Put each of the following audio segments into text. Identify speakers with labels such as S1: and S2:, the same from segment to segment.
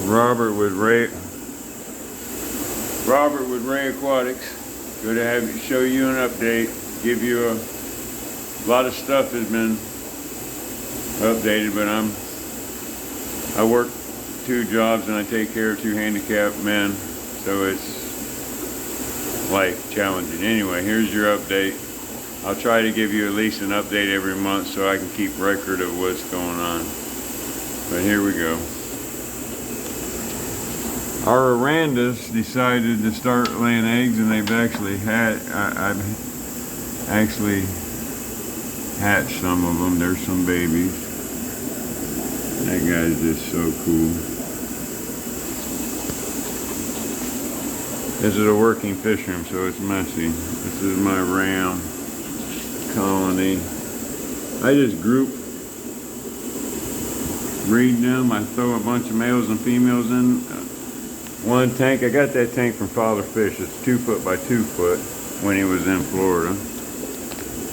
S1: Robert with Ray Aquatics. Good to show you an update. Give you a lot of stuff has been updated, but I work 2 jobs and I take care of 2 handicapped men, so it's life challenging. Anyway, here's your update. I'll try to give you at least an update every month so I can keep record of what's going on. But here we go. Our Arandas decided to start laying eggs, and they've actually I've actually hatched some of them. There's some babies. That guy's just so cool. This is a working fish room, so it's messy. This is my ram colony. I just group breed them. I throw a bunch of males and females in one tank. I got that tank from Father Fish. It's 2 foot by 2 foot when he was in Florida.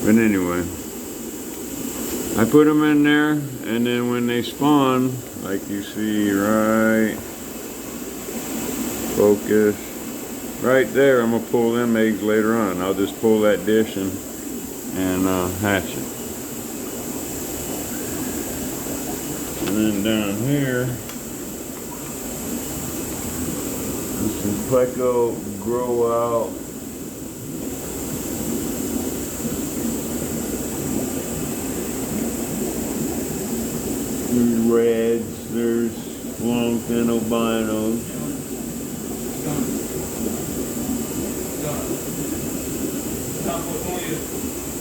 S1: But anyway, I put them in there, and then when they spawn, like you see right, focus, right there, I'm gonna pull them eggs later on. I'll just pull that dish and hatch it. And then down here, some pleco grow out. There's reds, there's longfin albinos.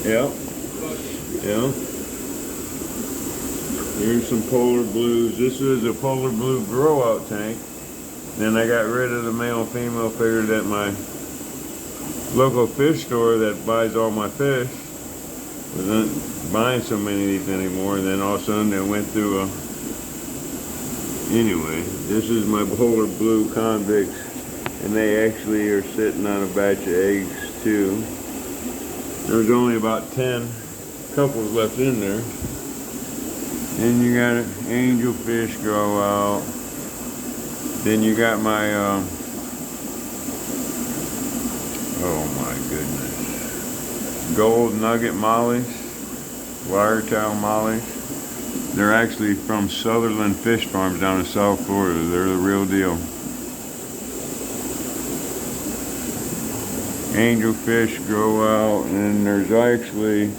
S1: Yep. Yeah. Here's some polar blues. This is a polar blue grow out tank. Then I got rid of the male and female, figured that my local fish store that buys all my fish wasn't buying so many of these anymore. And then all of a sudden they went through anyway, this is my polar blue convicts, and they actually are sitting on a batch of eggs too. There's only about 10 couples left in there. Then you got an angelfish grow out. Then you got my, oh my goodness, gold nugget mollies, wire tail mollies. They're actually from Sutherland Fish Farms down in South Florida. They're the real deal. Angelfish grow out, and there's actually,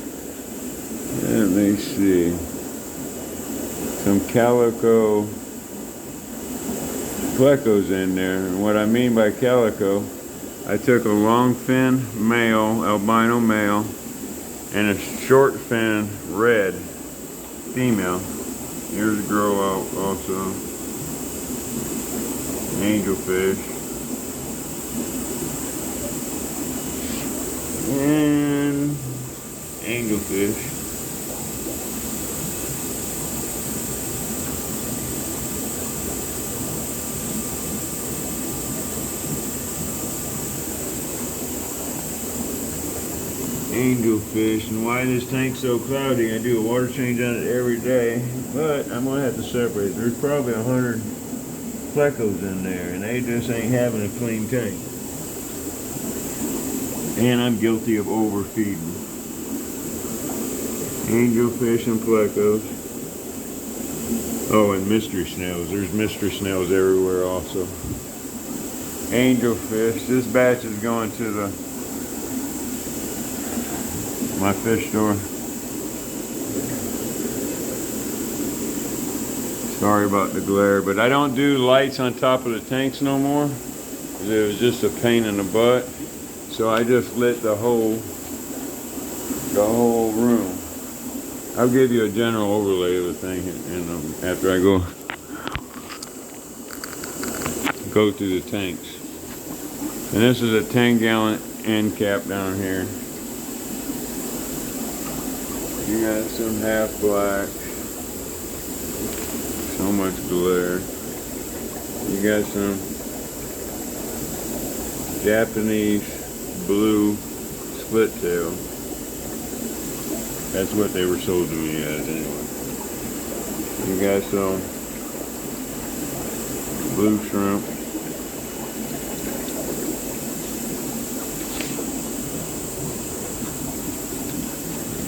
S1: let me see, some calico plecos in there. And what I mean by calico, I took a long fin male, albino male, and a short fin red female. Here's a grow out also. Angelfish. And angelfish. Angelfish. And why this tank's so cloudy, I do a water change on it every day, but I'm gonna have to separate. There's probably 100 plecos in there, and they just ain't having a clean tank. And I'm guilty of overfeeding. Angelfish and plecos. Oh, and mystery snails. There's mystery snails everywhere also. Angelfish. This batch is going to my fish store. Sorry about the glare, but I don't do lights on top of the tanks no more, because it was just a pain in the butt. So I just lit the whole room. I'll give you a general overlay of the thing after I go through the tanks. And this is a 10-gallon end cap down here. You got some half black. So much glare. You got some Japanese blue split tail. That's what they were sold to me as anyway. You got some blue shrimp.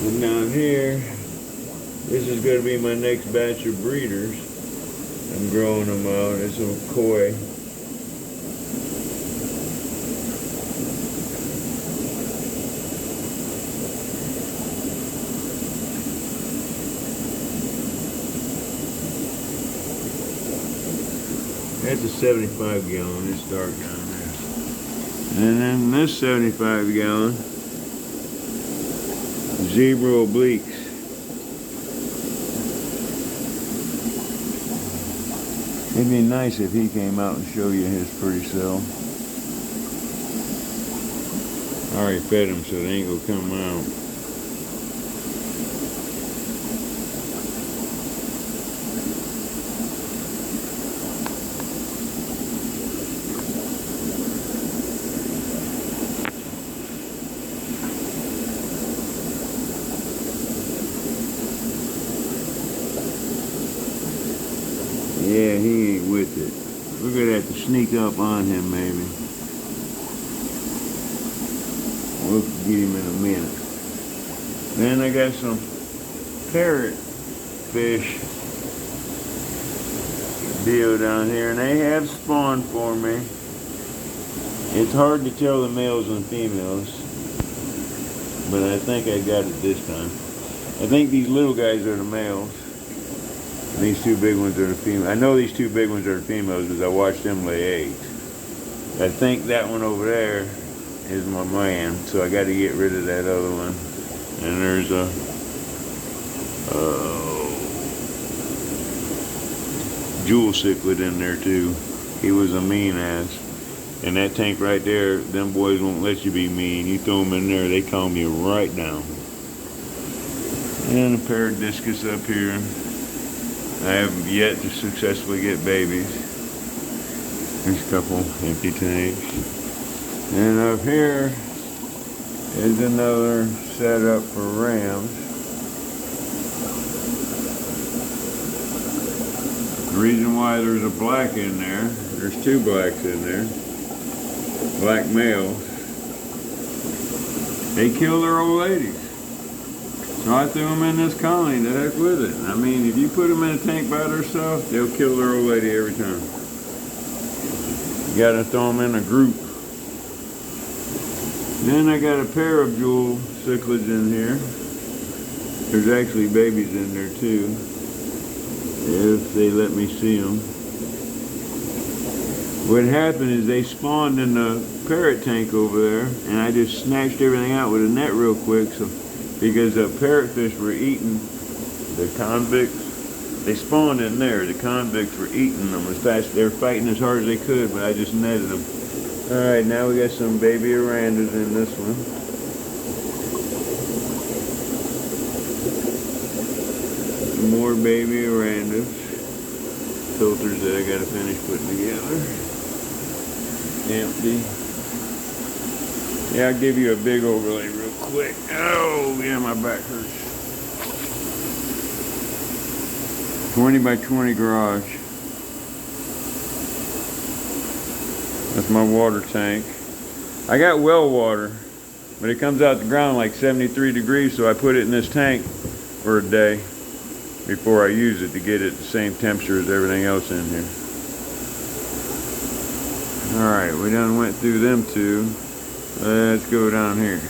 S1: And down here, this is going to be my next batch of breeders. I'm growing them out. It's a koi. That's a 75 gallon, it's dark down there. And then this 75 gallon, zebra obliques. It'd be nice if he came out and show you his pre-sale. I already fed him, so they ain't gonna come out. Yeah, he ain't with it. We're gonna have to sneak up on him, maybe. We'll get him in a minute. Then I got some parrot fish deal down here, and they have spawned for me. It's hard to tell the males and females, but I think I got it this time. I think these little guys are the males. These two big ones are the females. I know these two big ones are the females because I watched them lay eggs. I think that one over there is my man, so I got to get rid of that other one. And there's a jewel cichlid in there too. He was a mean ass. And that tank right there, them boys won't let you be mean. You throw them in there, they calm you right down. And a paradiscus up here. I have yet to successfully get babies. There's a couple empty tanks. And up here is another setup for rams. The reason why there's a black in there's two blacks in there. Black males. They kill their old ladies. So I threw them in this colony, the heck with it. I mean, if you put them in a tank by themselves, they'll kill their old lady every time. You gotta throw them in a group. Then I got a pair of jewel cichlids in here. There's actually babies in there too, if they let me see them. What happened is they spawned in the parrot tank over there, and I just snatched everything out with a net real quick, so because the parrotfish were eating the convicts. They spawned in there. The convicts were eating them as fast. They were fighting as hard as they could, but I just netted them. All right, now we got some baby Arandas in this one. Some more baby Arandas. Filters that I gotta finish putting together. Empty. Yeah, I'll give you a big overlay real quick. Oh, yeah, my back hurts. 20 by 20 garage. That's my water tank. I got well water, but it comes out the ground like 73 degrees, so I put it in this tank for a day before I use it to get it the same temperature as everything else in here. Alright, we done went through them two. Let's go down here.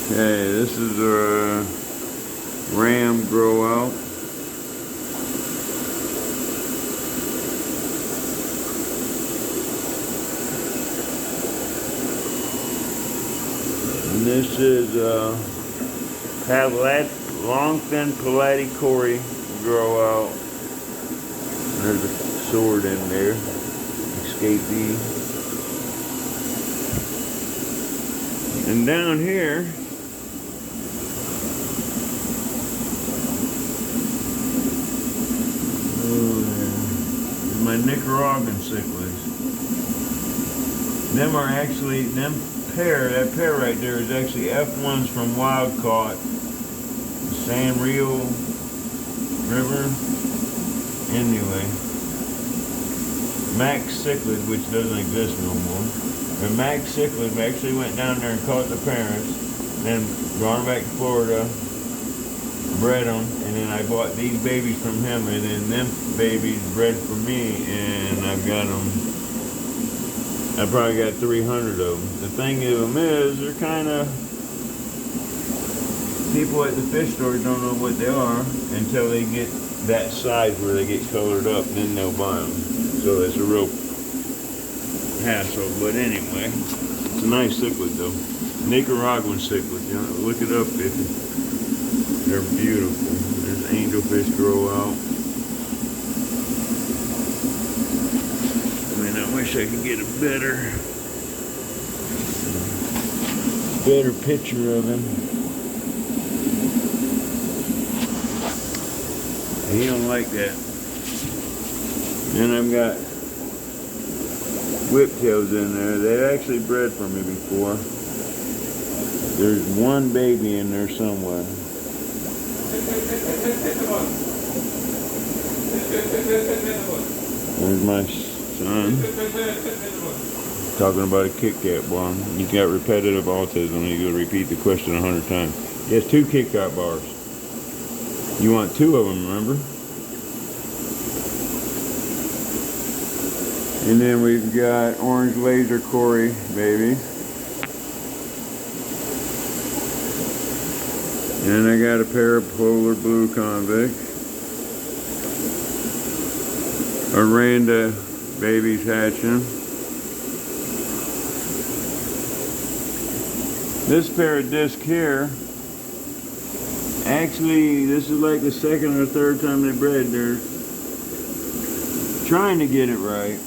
S1: Okay, this is a ram grow out. And this is longfin palatikory grow out. There's a sword in there. Escapee. And down here, my Nicaraguan cichlids. Them are actually, that pair right there is actually F1s from Wild Caught, San Rio River. Anyway, Max Cichlid, which doesn't exist no more. And Max Cichlid actually went down there and caught the parents, then brought them back to Florida, bred them, and then I bought these babies from him, and then them babies bred for me, and I've got them. I probably got 300 of them. The thing of them is, they're kind of, people at the fish stores don't know what they are until they get that size where they get colored up, then they'll buy them. So it's a real hassle, but anyway, it's a nice cichlid though. Nicaraguan cichlid, you know, look it up if they're beautiful. There's angelfish grow out. I mean, I wish I could get a better picture of him. He don't like that. And I've got whiptails in there. They actually bred for me before. There's one baby in there somewhere. There's my son. Talking about a Kit Kat bar. He's got repetitive autism. He's going to repeat the question 100 times. He has 2 Kit Kat bars. You want 2 of them, remember? And then we've got orange laser Cory babies. And I got a pair of polar blue convicts. Aranda babies hatching. This pair of disc here, actually, this is like the 2nd or 3rd time they bred. They're trying to get it right.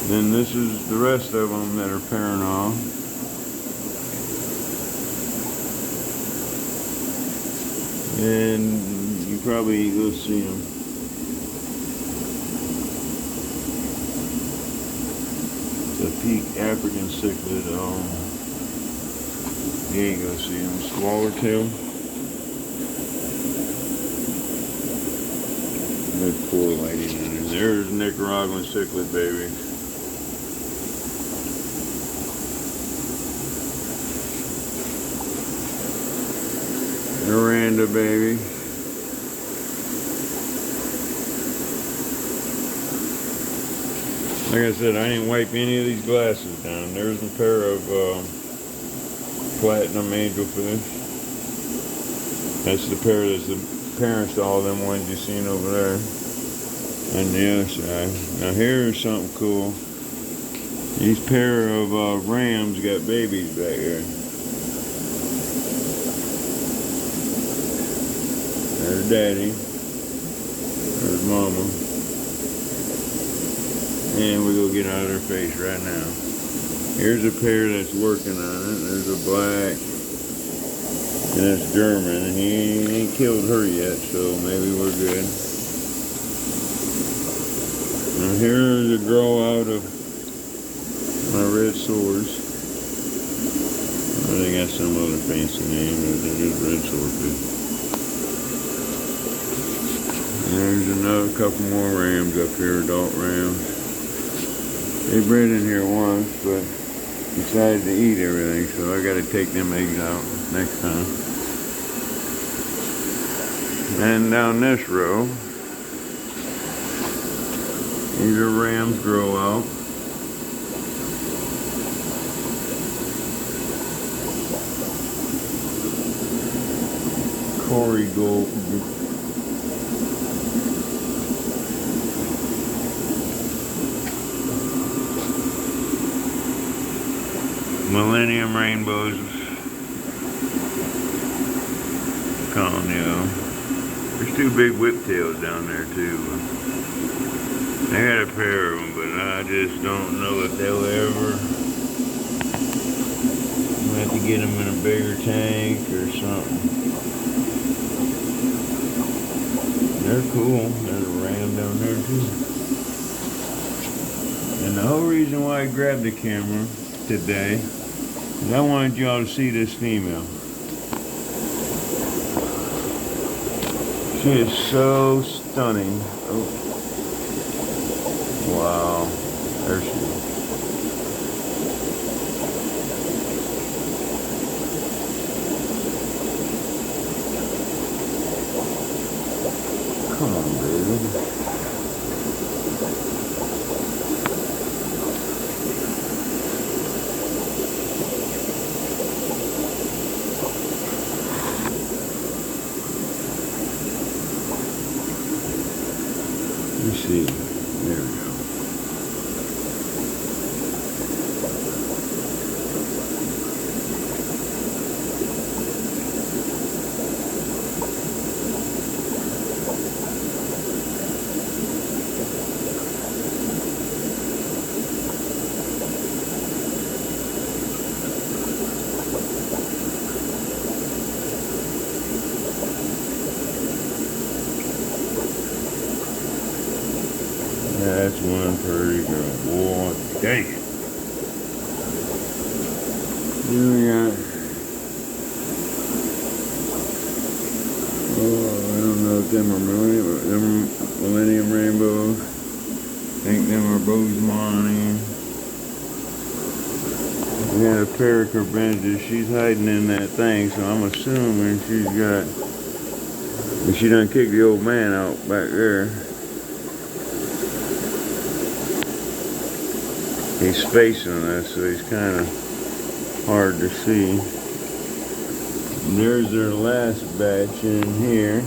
S1: Then this is the rest of them that are pairing off. And you probably go see them. It's a peak African cichlid. You ain't gonna see them. Swallowtail. There's 4 lighting in there. There's Nicaraguan cichlid baby. Aranda baby. Like I said, I didn't wipe any of these glasses down. There's a pair of platinum angelfish. That's the pair that's the parents to all them ones you seen over there. On the other side. Now here's something cool. These pair of rams got babies back here. There's daddy. There's mama. And we're going to get out of their face right now. Here's a pair that's working on it. There's a black. And that's German. And he ain't killed her yet, so maybe we're good. Now here's a grow out of my red swords. They got some other fancy name, but they're just red swordfish. There's another couple more rams up here, adult rams. They bred in here once, but decided to eat everything, so I got to take them eggs out next time. And down this row, these are rams grow out. Cory Gold. Millennium rainbows. Colonial. There's 2 big whiptails down there too. I got a pair of them, but I just don't know if they'll ever. I'll have to get them in a bigger tank or something. They're cool. There's a ram down there too. And the whole reason why I grabbed the camera today is I wanted y'all to see this female. She is so stunning. Oh, wow. There she is. Come on, baby. Let me see. There we go. That's one pretty girl. Boy, dang it. Yeah. Oh, I don't know if them are Millennium Rainbows. I think them are Bosemani. We had a Pericorbendus. She's hiding in that thing, so I'm assuming she's got. But she done kicked the old man out back there. He's facing us, so he's kind of hard to see. And there's their last batch in here.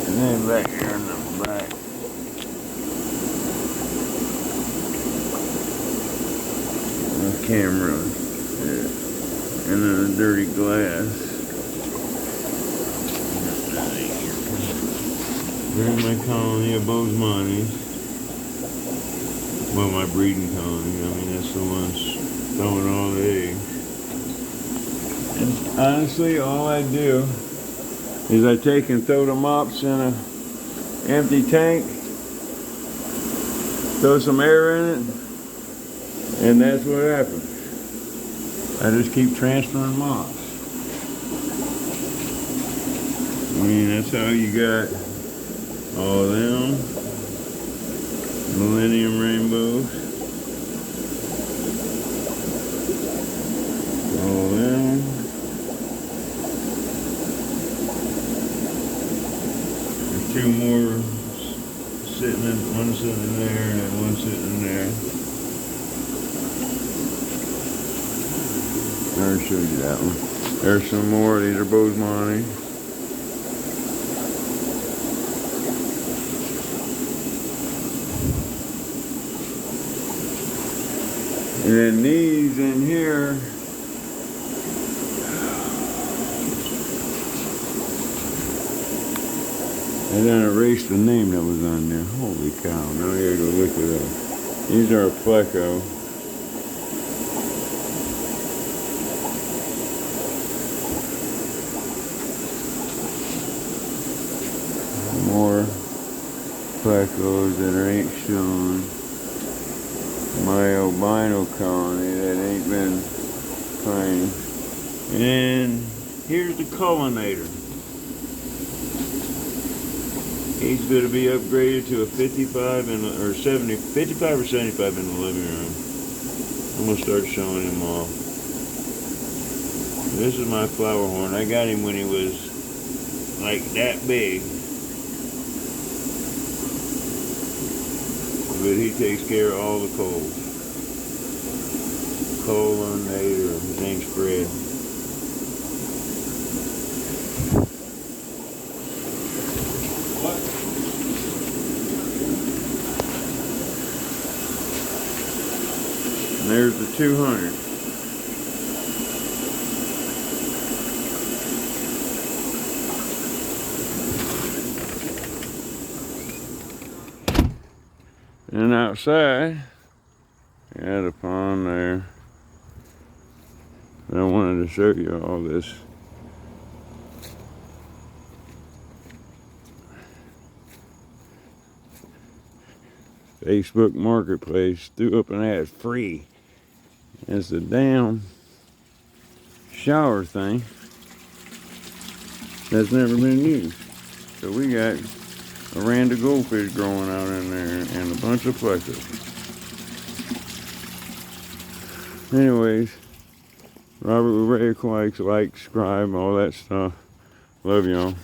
S1: And then back here in the back. The camera. Yeah. And then the dirty glass. There's my colony of Bosemani. Well, my breeding colony. I mean, that's the ones throwing all the eggs. And honestly, all I do is I take and throw the mops in a empty tank, throw some air in it, and that's what happens. I just keep transferring mops. I mean, that's how you got all them Millennium Rainbows. All them. There's two more sitting in, one sitting in there and then one sitting in there. I already showed you that one. There's some more. These are Bosemani. And then these in here, I done erased the name that was on there. Holy cow, now I gotta go look it up. These are a pleco. More plecos that ain't shown. My albino colony that ain't been claimed. And here's the cullinator. He's going to be upgraded to a 55 or 70, 55 or 75 in the living room. I'm going to start showing him off. This is my flower horn. I got him when he was like that big. But he takes care of all the coals. Cullinator, his name's Fred. What? And there's the 200. And outside, I had a pond there. I wanted to show you all this. Facebook Marketplace threw up an ad free. It's a damn shower thing. that's never been used. So we got a rand of goldfish growing out in there and a bunch of fletchers. Anyways, Robert with Ray Quikes, like, subscribe, all that stuff. Love y'all.